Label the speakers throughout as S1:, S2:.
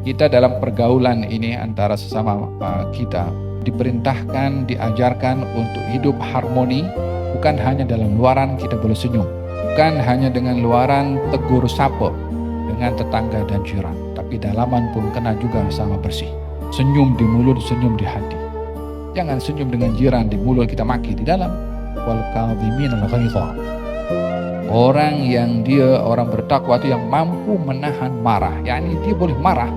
S1: Kita dalam pergaulan ini antara sesama kita diperintahkan, diajarkan untuk hidup harmoni, bukan hanya dalam luaran kita boleh senyum, bukan hanya dengan luaran tegur sapa dengan tetangga dan jiran, tapi dalaman pun kena juga sama bersih. Senyum di mulut, senyum di hati. Jangan senyum dengan jiran di mulut kita maki di dalam. Wal kadhimin al ghaidha. Orang yang dia orang bertakwa itu yang mampu menahan marah, yakni dia boleh marah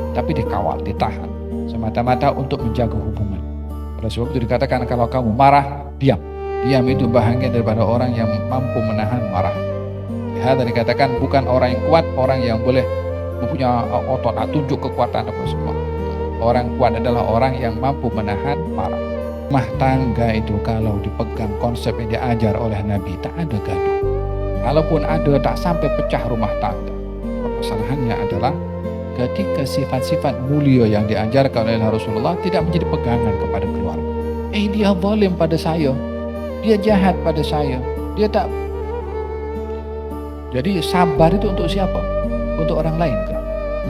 S1: tapi dikawal, ditahan semata-mata untuk menjaga hubungan. Oleh sebab itu dikatakan kalau kamu marah, diam. Diam itu bahagia daripada orang yang mampu menahan marah. Lihat dikatakan bukan orang yang kuat, orang yang boleh mempunyai otot, tunjuk kekuatan apa semua. Orang kuat adalah orang yang mampu menahan marah. Rumah tangga itu kalau dipegang konsep yang diajar oleh Nabi, tak ada gaduh. Kalaupun ada, tak sampai pecah rumah tangga. Permasalahannya adalah ketika sifat-sifat mulia yang diajarkan oleh Rasulullah tidak menjadi pegangan kepada keluarga. Dia zalim pada saya, dia jahat pada saya, dia tak. Jadi sabar itu untuk siapa? Untuk orang lain ke?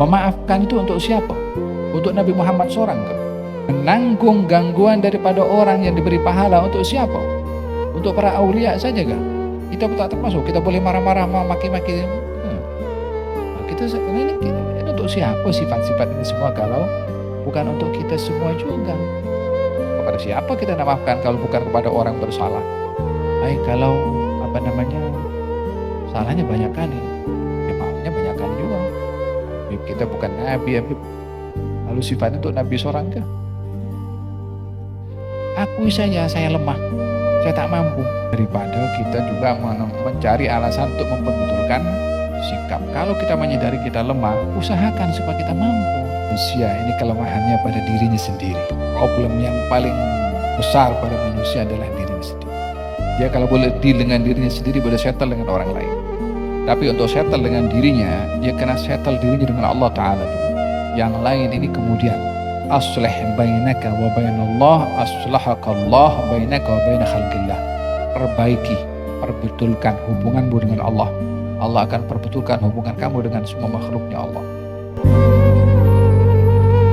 S1: Memaafkan itu untuk siapa? Untuk Nabi Muhammad seorang ke? Menanggung gangguan daripada orang yang diberi pahala untuk siapa? Untuk para aulia saja ke? Kita tak termasuk, kita boleh marah-marah, maki-maki. Kita ini untuk siapa sifat-sifat ini semua kalau bukan untuk kita semua juga? Kepada siapa kita nak maafkan kalau bukan kepada orang bersalah? Kalau salahnya banyak kali, maafnya banyak kali juga. Kita bukan Nabi, lalu sifatnya untuk Nabi seorang ke? Akui saja saya lemah, saya tak mampu. Daripada kita juga mencari alasan untuk memperbetulkan sikap. Kalau kita menyadari kita lemah, usahakan supaya kita mampu. Manusia ini kelemahannya pada dirinya sendiri. Problem yang paling besar pada manusia adalah dirinya sendiri. Dia kalau boleh deal dengan dirinya sendiri, boleh settle dengan orang lain. Tapi untuk settle dengan dirinya, dia kena settle dirinya dengan Allah Ta'ala. Yang lain ini kemudian. Aslih bainaka wa bainallah, aslahakallah bainaka wa baina khalqillah. Perbaiki, perbetulkan hubunganmu dengan Allah. Allah akan perbetulkan hubungan kamu dengan semua makhluknya Allah.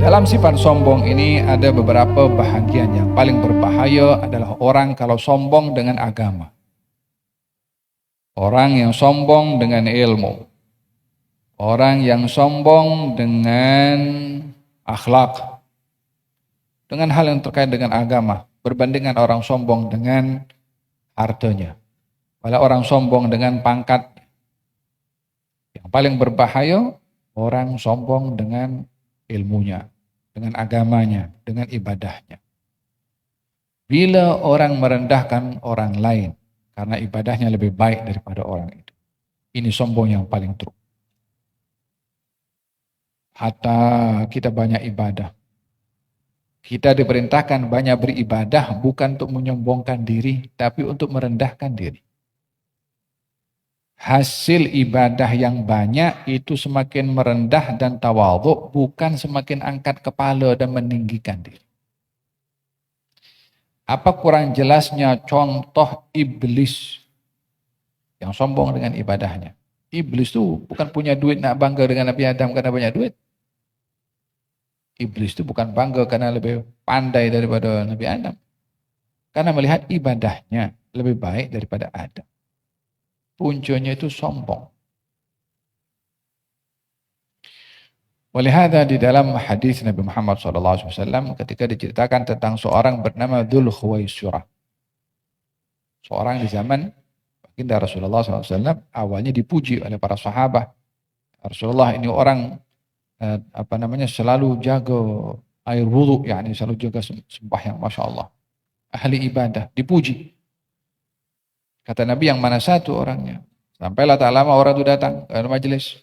S1: Dalam sifat sombong ini ada beberapa bahagian. Yang paling berbahaya adalah orang kalau sombong dengan agama. Orang yang sombong dengan ilmu. Orang yang sombong dengan akhlak. Dengan hal yang terkait dengan agama. Berbandingan orang sombong dengan hartanya. Kalau orang sombong dengan pangkat. Yang paling berbahaya, orang sombong dengan ilmunya, dengan agamanya, dengan ibadahnya. Bila orang merendahkan orang lain karena ibadahnya lebih baik daripada orang itu, ini sombong yang paling teruk. Hatta kita banyak ibadah. Kita diperintahkan banyak beribadah bukan untuk menyombongkan diri, tapi untuk merendahkan diri. Hasil ibadah yang banyak itu semakin merendah dan tawadhu, bukan semakin angkat kepala dan meninggikan diri. Apa kurang jelasnya contoh iblis yang sombong dengan ibadahnya? Iblis itu bukan punya duit nak bangga dengan Nabi Adam karena banyak duit. Iblis itu bukan bangga karena lebih pandai daripada Nabi Adam. Karena melihat ibadahnya lebih baik daripada Adam. Puncanya itu sombong. Walihada di dalam hadis Nabi Muhammad SAW ketika diceritakan tentang seorang bernama Dzul Khuwaisirah. Seorang di zaman baginda Rasulullah SAW awalnya dipuji oleh para sahabat. Rasulullah ini orang selalu jaga air wudu, yakni selalu jaga sembahyang, masya Allah, ahli ibadah, dipuji. Kata Nabi, yang mana satu orangnya? Sampailah tak lama orang itu datang ke majelis.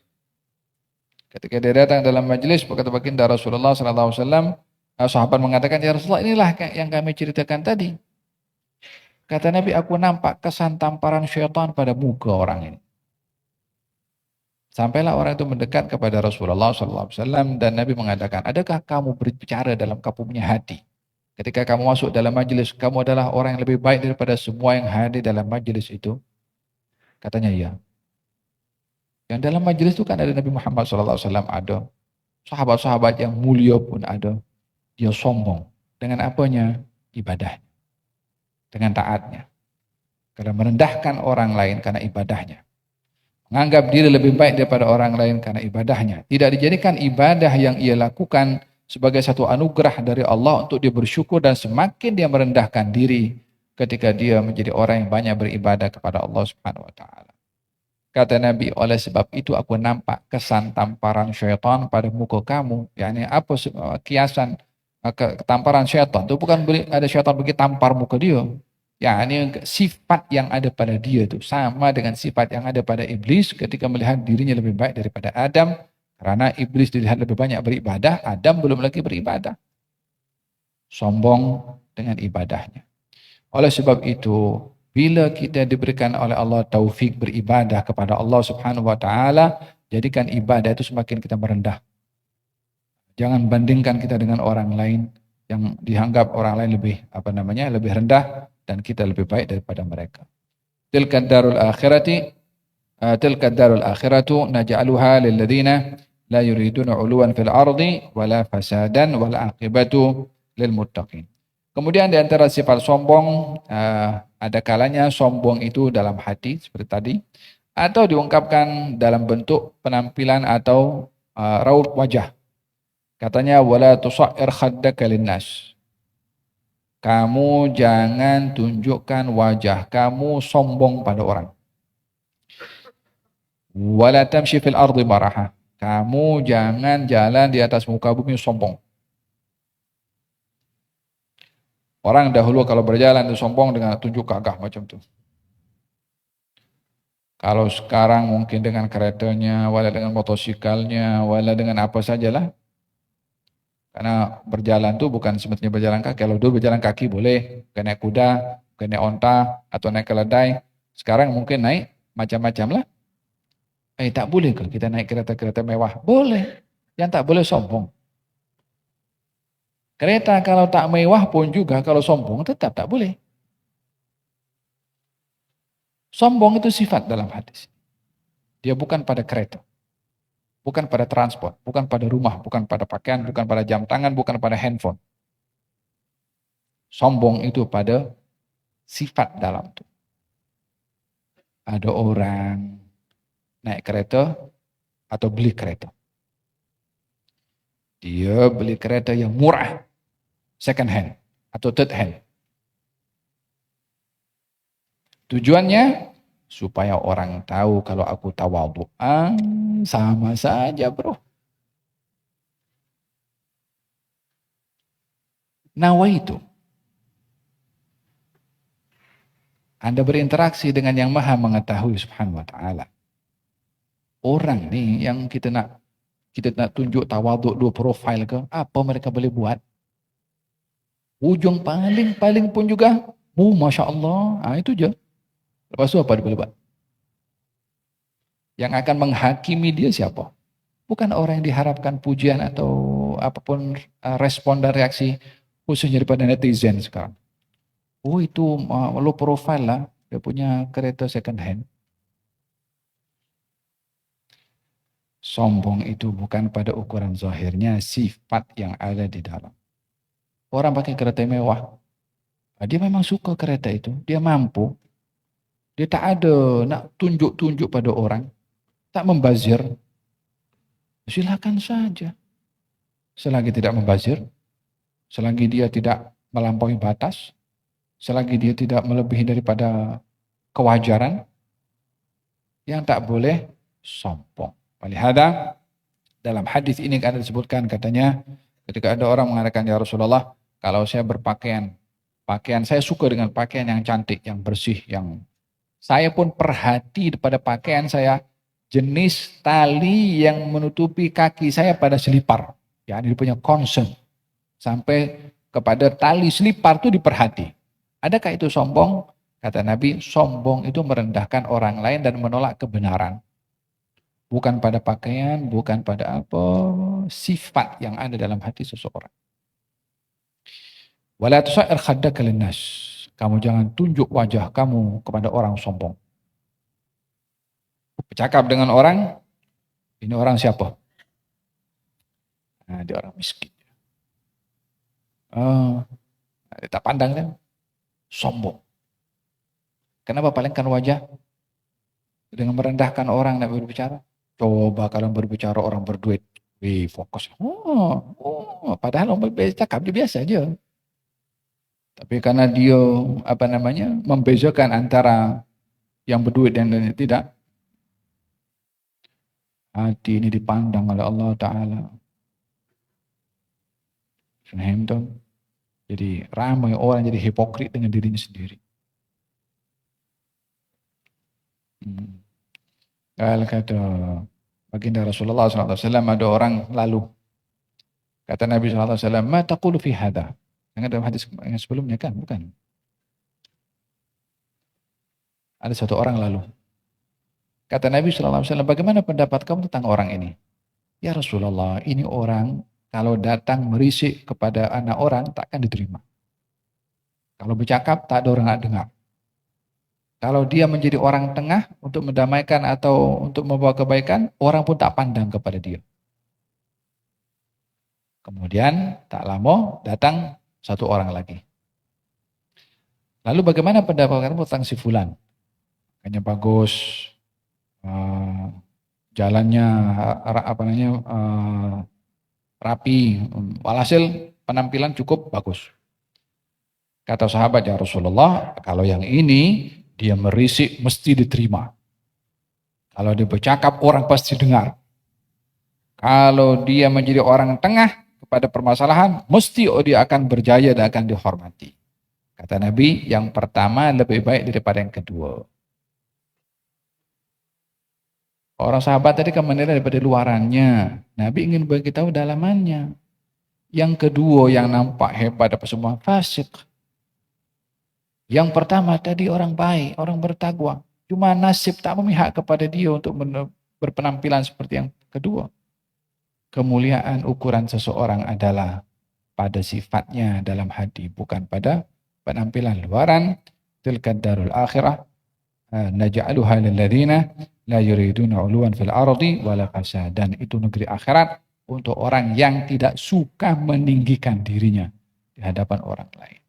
S1: Ketika dia datang dalam majelis, kata baginda Rasulullah SAW, sahabat mengatakan, ya Rasulullah, inilah yang kami ceritakan tadi. Kata Nabi, aku nampak kesan tamparan syaitan pada muka orang ini. Sampailah orang itu mendekat kepada Rasulullah SAW dan Nabi mengatakan, adakah kamu berbicara dalam kamu punya hati? Ketika kamu masuk dalam majelis, kamu adalah orang yang lebih baik daripada semua yang hadir dalam majelis itu? Katanya iya. Yang dalam majelis itu kan ada Nabi Muhammad SAW ada. Sahabat-sahabat yang mulia pun ada. Dia sombong. Dengan apanya? Ibadah. Dengan taatnya. Karena merendahkan orang lain karena ibadahnya. Menganggap diri lebih baik daripada orang lain karena ibadahnya. Tidak dijadikan ibadah yang ia lakukan sebagai satu anugerah dari Allah untuk dia bersyukur, dan semakin dia merendahkan diri ketika dia menjadi orang yang banyak beribadah kepada Allah Subhanahu wa taala. Kata Nabi, oleh sebab itu aku nampak kesan tamparan syaitan pada muka kamu. Yani apa kiasan tamparan syaitan? Itu bukan ada syaitan pergi tampar muka dia. Ya, ini sifat yang ada pada dia itu sama dengan sifat yang ada pada iblis ketika melihat dirinya lebih baik daripada Adam. Karena iblis dilihat lebih banyak beribadah, Adam belum lagi beribadah. Sombong dengan ibadahnya. Oleh sebab itu, bila kita diberikan oleh Allah taufik beribadah kepada Allah Subhanahu wa taala, jadikan ibadah itu semakin kita merendah. Jangan bandingkan kita dengan orang lain yang dianggap orang lain lebih rendah, dan kita lebih baik daripada mereka. Tilka darul akhiratu naj'aluha lil ladzina la yuriduna 'uluwan fil ardi wala fasadan wal 'aqibatu lil muttaqin. Kemudian di antara sifat sombong, ada kalanya sombong itu dalam hati seperti tadi, atau diungkapkan dalam bentuk penampilan atau raut wajah. Katanya wala tusair khaddaka linnas. Kamu jangan tunjukkan wajah kamu sombong pada orang. Wala tamshi fil ardi maraha. Kamu jangan jalan di atas muka bumi sombong. Orang dahulu kalau berjalan itu sombong dengan tunjuk gagah macam itu. Kalau sekarang mungkin dengan keretanya, wala dengan motosikalnya, wala dengan apa sajalah. Karena berjalan tuh bukan semestinya berjalan kaki. Kalau dulu berjalan kaki boleh, bukan naik kuda, bukan naik onta, atau naik keledai. Sekarang mungkin naik macam-macam lah. Tak boleh ke kita naik kereta-kereta mewah? Boleh. Yang tak boleh sombong. Kereta kalau tak mewah pun juga kalau sombong tetap tak boleh. Sombong itu sifat dalam hadis. Dia bukan pada kereta. Bukan pada transport, bukan pada rumah, bukan pada pakaian, bukan pada jam tangan, bukan pada handphone. Sombong itu pada sifat dalam itu. Ada orang naik kereta atau beli kereta. Dia beli kereta yang murah, second hand atau third hand. Tujuannya supaya orang tahu kalau aku tawadhu. Sama saja bro. Nawaitu. Anda berinteraksi dengan yang maha mengetahui subhanahu wa ta'ala. Orang nih yang kita nak tunjuk tawadhu dua profil ke, apa mereka boleh buat? Ujung paling pun juga, Masya Allah, itu je. Lepas itu apa dia boleh buat? Yang akan menghakimi dia siapa? Bukan orang yang diharapkan pujian atau apapun respon dan reaksi, khususnya daripada netizen sekarang. Itu low profile lah, dia punya kereta second hand. Sombong itu bukan pada ukuran zahirnya, sifat yang ada di dalam. Orang pakai kereta mewah, dia memang suka kereta itu, dia mampu. Dia tak ada nak tunjuk-tunjuk pada orang, tak membazir. Silakan saja. Selagi tidak membazir, selagi dia tidak melampaui batas, selagi dia tidak melebihi daripada kewajaran, yang tak boleh sombong. Walihada, dalam hadis ini kan disebutkan katanya, ketika ada orang mengatakan, ya Rasulullah, kalau saya berpakaian, saya suka dengan pakaian yang cantik, yang bersih, yang saya pun perhati pada pakaian saya, jenis tali yang menutupi kaki saya pada selipar. Ya, ini punya concern. Sampai kepada tali selipar itu diperhati. Adakah itu sombong? Kata Nabi, sombong itu merendahkan orang lain dan menolak kebenaran. Bukan pada pakaian, bukan pada apa, sifat yang ada dalam hati seseorang. Wala tusair khaddaka linnas. Kamu jangan tunjuk wajah kamu kepada orang sombong. Bercakap dengan orang, ini orang siapa? Nah, dia orang miskin. Oh, tak pandang dia, sombong. Kenapa palingkan wajah dengan merendahkan orang yang berbicara? Coba kalian berbicara orang berduit. Wih, fokus. Padahal orang cakap dia biasa aja. Tapi karena dia membezakan antara yang berduit dan yang tidak, hati ini dipandang oleh Allah Ta'ala. Faham tuh? Jadi ramai orang jadi hipokrit dengan dirinya sendiri. Kalau kata baginda Rasulullah SAW, ada orang lalu. Kata Nabi SAW, ma taqulu fi hadha? Yang dalam hadis yang sebelumnya kan? Bukan. Ada satu orang lalu. Kata Nabi SAW, bagaimana pendapat kamu tentang orang ini? Ya Rasulullah, ini orang kalau datang merisik kepada anak orang, takkan diterima. Kalau bercakap, tak ada orang yang dengar. Kalau dia menjadi orang tengah untuk mendamaikan atau untuk membawa kebaikan, orang pun tak pandang kepada dia. Kemudian tak lama datang satu orang lagi. Lalu bagaimana pendapat kamu tentang si fulan? Hanya bagus, jalannya rapi, walhasil penampilan cukup bagus. Kata sahabat, ya Rasulullah, kalau yang ini dia merisik mesti diterima. Kalau dia bercakap orang pasti dengar. Kalau dia menjadi orang tengah pada permasalahan, mesti dia akan berjaya dan akan dihormati. Kata Nabi, yang pertama lebih baik daripada yang kedua. Orang sahabat tadi kan menilai daripada luarannya. Nabi ingin beritahu dalamannya. Yang kedua yang nampak hebat apa semua, fasik. Yang pertama tadi orang baik, orang bertakwa. Cuma nasib tak memihak kepada dia untuk berpenampilan seperti yang kedua. Kemuliaan ukuran seseorang adalah pada sifatnya dalam hati, bukan pada penampilan luaran. Tilka darul akhirah naj'aluha lil ladzina la yuriduna 'uluwan fil ardi wala fasadan. Itu negeri akhirat untuk orang yang tidak suka meninggikan dirinya di hadapan orang lain.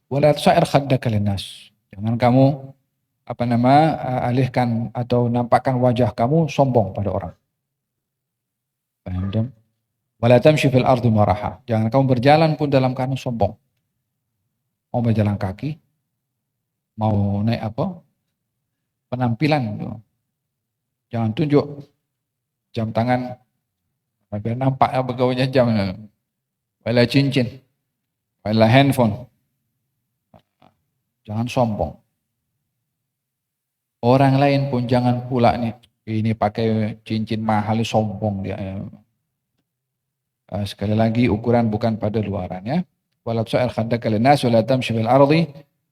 S1: Wala tusair khaddaka linnas. Jangan kamu alihkan atau nampakkan wajah kamu sombong pada orang. Paham? Wala tamshi fil ardi maraha. Jangan kamu berjalan pun dalam keadaan sombong. Mau berjalan kaki, mau naik apa? Penampilan. Jangan tunjuk jam tangan biar nampak begaunya jam. Wala cincin, wala handphone. Jangan sombong. Orang lain pun jangan pula nih, ini pakai cincin mahal, sombong dia. Sekali lagi ukuran bukan pada luarannya. Wala tusair khaddaka linnas wala tamshi fil ardi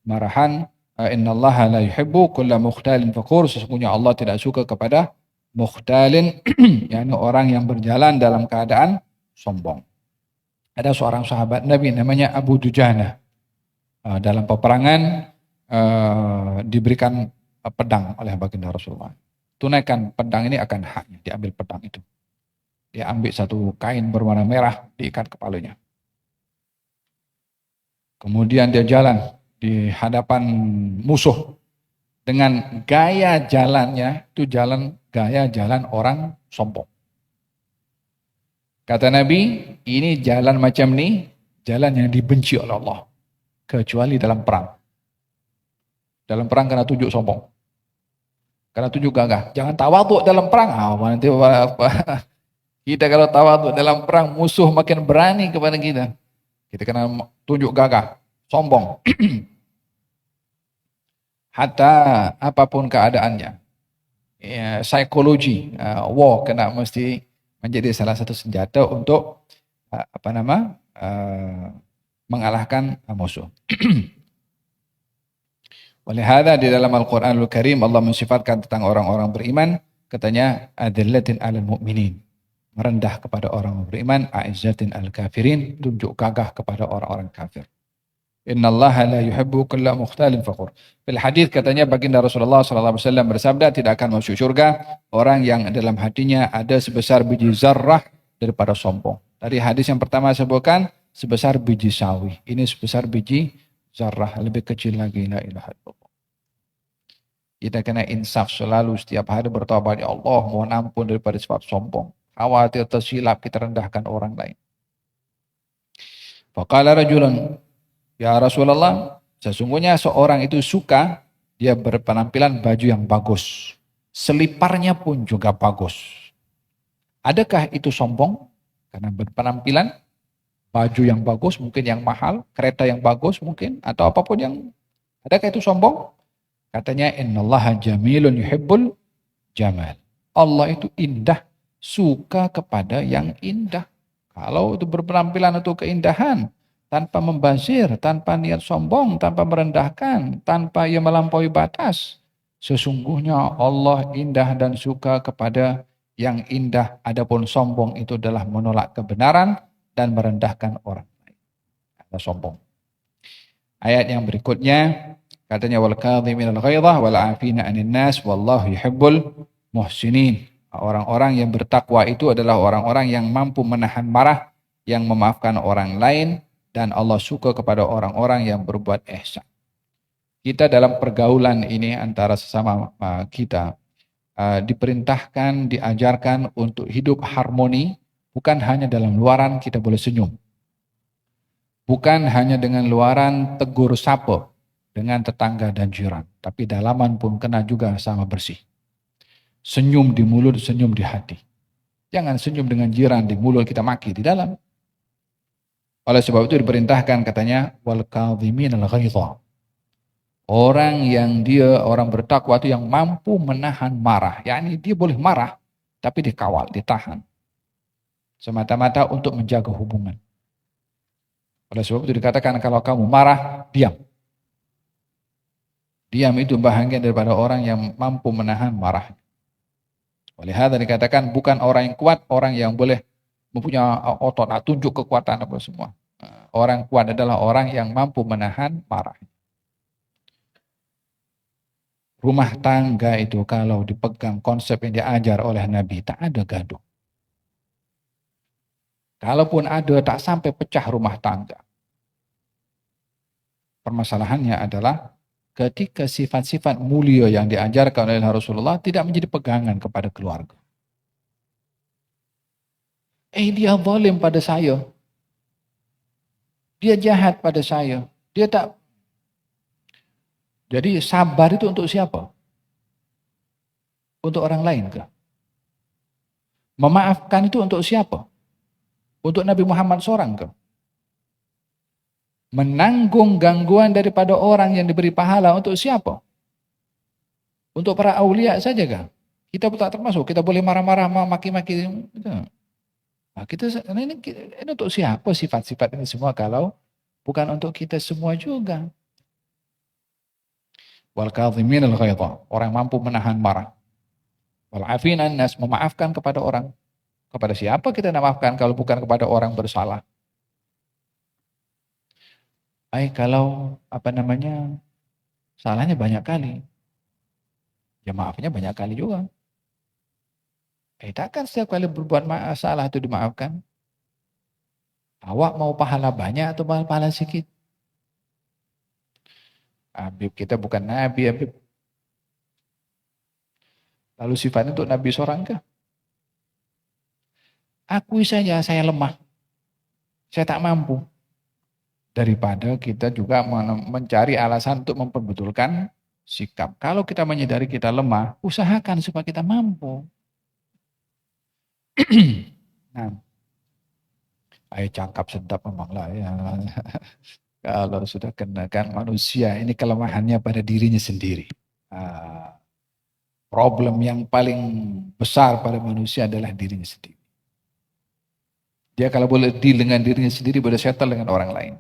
S1: marahan. Innallaha la yuhibbu kulla mukhtalin fakhur. Sesungguhnya Allah tidak suka kepada mukhtalin, yakni orang yang berjalan dalam keadaan sombong. Ada seorang sahabat Nabi namanya Abu Dujana. Dalam peperangan diberikan pedang oleh baginda Rasulullah. Tunaikan pedang ini akan haknya, diambil pedang itu. Dia ambil satu kain berwarna merah, diikat kepalanya. Kemudian dia jalan di hadapan musuh dengan gaya jalannya itu gaya jalan orang sombong. Kata Nabi, ini jalan macam ini, jalan yang dibenci oleh Allah, kecuali dalam perang. Dalam perang kena tunjuk sombong, kena tunjuk gagah. Jangan tawadhu dalam perang. Nanti kita kalau tawadhu dalam perang, musuh makin berani kepada kita. Kita kena tunjuk gagah, sombong. Hatta apapun keadaannya. Ya, psikologi war kena mesti menjadi salah satu senjata untuk mengalahkan musuh. Oleh hadza di dalam Al-Qur'anul Karim Allah mensifatkan tentang orang-orang beriman, katanya adillatin 'alal mu'minin, merendah kepada orang beriman, a'izzatin 'alal kafirin, tunjuk gagah kepada orang-orang kafir. Innallaha la yuhibbu kulla mukhtalin fakhur. Fil hadis katanya baginda Rasulullah SAW bersabda, tidak akan masuk surga orang yang dalam hatinya ada sebesar biji zarrah daripada sombong. Dari hadis yang pertama sebutkan sebesar biji sawi. Ini sebesar biji zarrah, lebih kecil lagi. La ilaha illallah. Kita kena insaf selalu setiap hari bertobat, ya Allah mohon ampun daripada sebab sombong. Khawatir tersilap kita rendahkan orang lain. Faqala rajulun, ya Rasulullah, sesungguhnya seorang itu suka dia berpenampilan baju yang bagus. Seliparnya pun juga bagus. Adakah itu sombong? Karena berpenampilan baju yang bagus, mungkin yang mahal, kereta yang bagus mungkin, atau apapun yang, adakah itu sombong? Katanya, innallaha jamilun yuhibbul jamal. Allah itu indah, suka kepada yang indah. Kalau itu berpenampilan untuk keindahan, tanpa membazir, tanpa niat sombong, tanpa merendahkan, tanpa ia melampaui batas, sesungguhnya Allah indah dan suka kepada yang indah. Adapun sombong itu adalah menolak kebenaran dan merendahkan orang lain. Ada sombong. Ayat yang berikutnya katanya wal kadhiminal ghaidha wal 'afina 'anil nas wallahu yuhibbul muhsinin. Orang-orang yang bertakwa itu adalah orang-orang yang mampu menahan marah, yang memaafkan orang lain, dan Allah suka kepada orang-orang yang berbuat ihsan. Kita dalam pergaulan ini antara sesama kita diperintahkan, diajarkan untuk hidup harmoni, bukan hanya dalam luaran kita boleh senyum. Bukan hanya dengan luaran tegur sapa dengan tetangga dan jiran, tapi dalaman pun kena juga sama bersih. Senyum di mulut, senyum di hati. Jangan senyum dengan jiran di mulut kita maki di dalam. Oleh sebab itu diperintahkan katanya wal kadhiminal ghaidha. Orang yang dia orang bertakwa itu yang mampu menahan marah. Yakni dia boleh marah tapi dikawal, ditahan. Semata-mata untuk menjaga hubungan. Oleh sebab itu dikatakan kalau kamu marah, diam. Diam itu bahagian daripada orang yang mampu menahan marah. Oleh hal dikatakan bukan orang yang kuat, orang yang boleh mempunyai otot, tunjuk kekuatan apa semua. Orang kuat adalah orang yang mampu menahan marah. Rumah tangga itu kalau dipegang konsep yang diajar oleh Nabi, tak ada gaduh. Kalaupun ada, tak sampai pecah rumah tangga. Permasalahannya adalah ketika sifat-sifat mulia yang diajarkan oleh Rasulullah tidak menjadi pegangan kepada keluarga. Dia zalim pada saya. Dia jahat pada saya. Dia tak. Jadi sabar itu untuk siapa? Untuk orang lain kah? Memaafkan itu untuk siapa? Untuk Nabi Muhammad seorang kah? Menanggung gangguan daripada orang yang diberi pahala untuk siapa? Untuk para aulia saja kah? Kita tak termasuk, kita boleh marah-marah, maki-maki. Nah, ini untuk siapa sifat-sifat ini semua kalau bukan untuk kita semua juga. Wal kadhiminal ghaidha, orang mampu menahan marah. Wal 'afina 'anil nas, memaafkan kepada orang. Kepada siapa kita nak maafkan kalau bukan kepada orang bersalah? Kalau salahnya banyak kali. Ya maafnya banyak kali juga. Takkan setiap kali berbuat salah itu dimaafkan. Awak mau pahala banyak atau pahala sedikit? Habib kita bukan Nabi, Habib. Lalu sifatnya untuk Nabi seorang kah? Akui saja saya lemah. Saya tak mampu. Daripada kita juga mencari alasan untuk memperbetulkan sikap. Kalau kita menyadari kita lemah, usahakan supaya kita mampu. Nah, cakap sedap memanglah ya. Kalau sudah kenakan manusia, ini kelemahannya pada dirinya sendiri. Problem yang paling besar pada manusia adalah dirinya sendiri. Dia kalau boleh deal dengan dirinya sendiri, boleh settle dengan orang lain.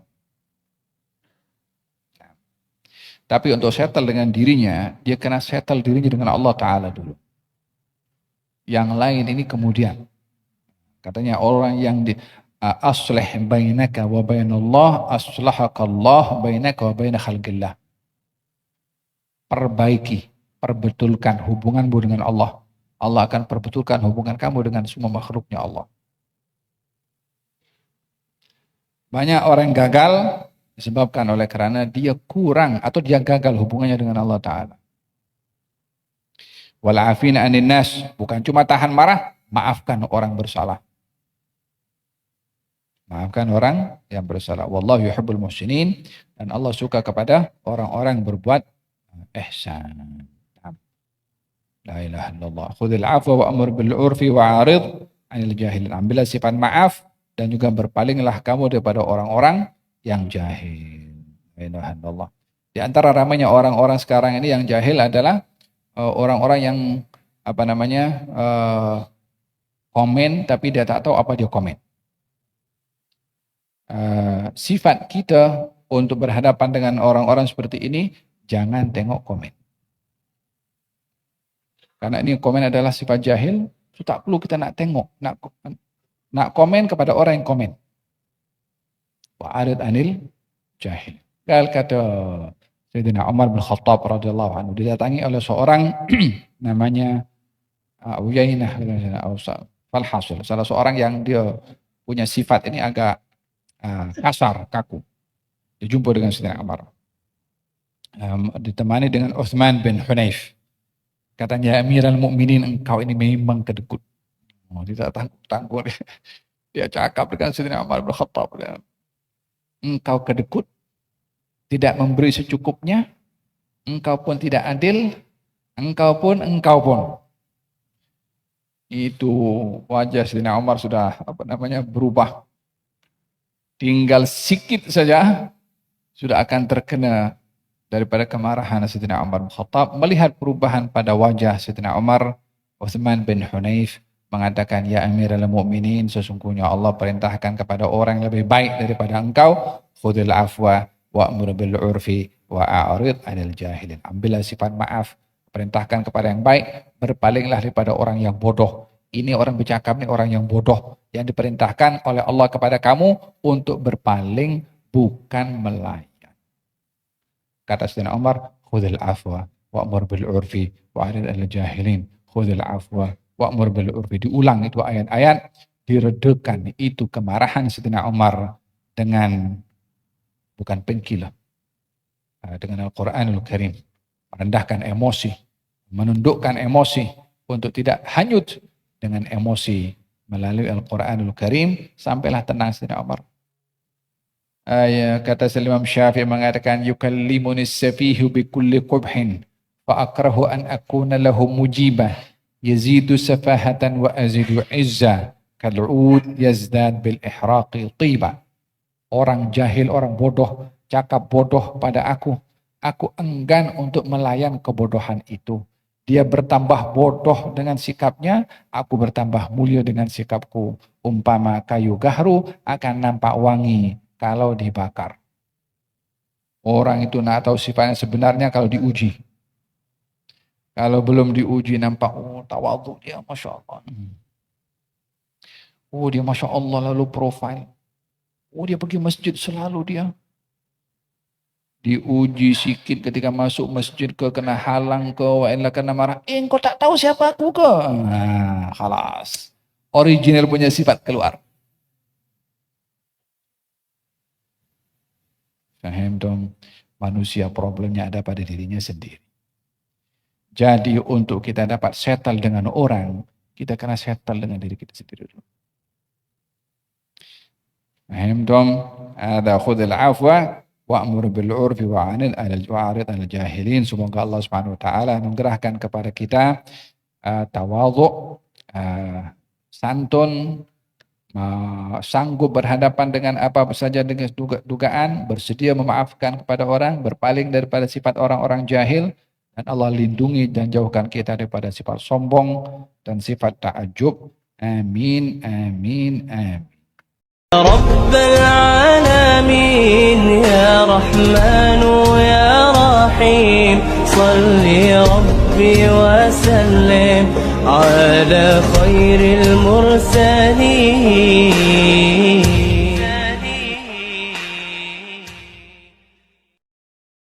S1: Tapi untuk settle dengan dirinya, dia kena settle dirinya dengan Allah Ta'ala dulu. Yang lain ini kemudian. Katanya orang yang aslih bainaka wa bainallah aslahakallah bainaka wa baina khalqillah. Perbaiki, perbetulkan hubunganmu dengan Allah. Allah akan perbetulkan hubungan kamu dengan semua makhluknya Allah. Banyak orang gagal disebabkan oleh karena dia kurang atau dia gagal hubungannya dengan Allah Ta'ala. Wal afina 'anil nas, bukan cuma tahan marah, maafkan orang bersalah. Maafkan orang yang bersalah. Wallahu yuhibbul muhsinin, dan Allah suka kepada orang-orang berbuat ihsan. La ilaha illallah. Khudhil afwa wa'mur bil 'urfi wa'arid 'anil jahilin. Ambillah sifat maaf dan juga berpalinglah kamu daripada orang-orang yang jahil. La ilaha illallah. Di antara ramainya orang-orang sekarang ini yang jahil adalah orang-orang yang komen tapi dia tak tahu apa dia komen. Sifat kita untuk berhadapan dengan orang-orang seperti ini, jangan tengok komen. Karena ini komen adalah sifat jahil, so tak perlu kita nak tengok, nak komen kepada orang yang komen. Wa'arid 'anil jahil. Kata Sayyidina Umar bin Khattab radhiyallahu anhu, didatangi oleh seorang namanya Uyainah Falhasil, salah seorang yang dia punya sifat ini agak kasar, kaku. Dia jumpa dengan Sayyidina Umar. Ditemani dengan Uthman bin Hunayf. Katanya, Amirul Mukminin, engkau ini memang kedekut. Dia tak tangguh. Dia cakap dengan Sayyidina Umar bin Khattab. Engkau kedekut, tidak memberi secukupnya, engkau pun tidak adil, engkau pun. Itu wajah Sayyidina Umar sudah berubah. Tinggal sikit saja sudah akan terkena daripada kemarahan Sayyidina Umar bin Khattab. Melihat perubahan pada wajah Sayyidina Umar, Uthman bin Hunayf mengatakan, ya Amirul Mukminin, sesungguhnya Allah perintahkan kepada orang yang lebih baik daripada engkau, khudhil afwa wa'mur bil 'urfi wa'arid 'anil jahilin. Ambillah sifat maaf, perintahkan kepada yang baik, berpalinglah daripada orang yang bodoh. Ini orang bercakap ini orang yang bodoh, yang diperintahkan oleh Allah kepada kamu untuk berpaling, bukan melayan. Kata Sayyidina Umar, khudhil afwa wa'mur bil 'urfi wa'arid 'anil jahilin. Khudhil afwa wa'mur bil 'urfi. Diulang itu ayat-ayat, diredakan itu kemarahan Sayyidina Umar dengan bukan pengkilah, dengan Al-Quranul Karim. Merendahkan emosi, menundukkan emosi untuk tidak hanyut dengan emosi melalui Al-Quranul Karim, sampailah tenang Sayyidina Umar. Kata Imam Syafi'i mengatakan, yukallimuni as-safihu bi kulli qubhin fa akrahu an akuna lahu mujibah yazidu safahatan wa azidu izza kal'ud yazdad bil ihraqi tiba. Orang jahil, orang bodoh cakap bodoh pada aku enggan untuk melayan kebodohan itu. Dia bertambah bodoh dengan sikapnya, aku bertambah mulia dengan sikapku. Umpama kayu gahru akan nampak wangi kalau dibakar. Orang itu nak tahu sifatnya sebenarnya kalau diuji. Kalau belum diuji nampak, tawadhu dia, Masya Allah. Dia Masya Allah lalu profil. Dia pergi masjid selalu dia. Diuji sikit ketika masuk masjid ke kena halang ke wa'illa kena marah. Engkau tak tahu siapa aku ke? Khalas. Original punya sifat keluar. Faham dong? Manusia problemnya ada pada dirinya sendiri. Jadi untuk kita dapat settle dengan orang, kita kena settle dengan diri kita sendiri dulu. Faham dong? Ada khudhil afwa wa'mur bil 'urfi wa'arid 'anil jahilin. Semoga Allah Subhanahu wa taala anugerahkan kepada kita tawadhu, santun, sanggup berhadapan dengan apa saja dengan dugaan, bersedia memaafkan kepada orang, berpaling daripada sifat orang-orang jahil, dan Allah lindungi dan jauhkan kita daripada sifat sombong dan sifat ta'ajub. Amin, amin, amin.
S2: رب العالمين يا رحمن يا رحيم صل ربي وسلم على خير المرسلين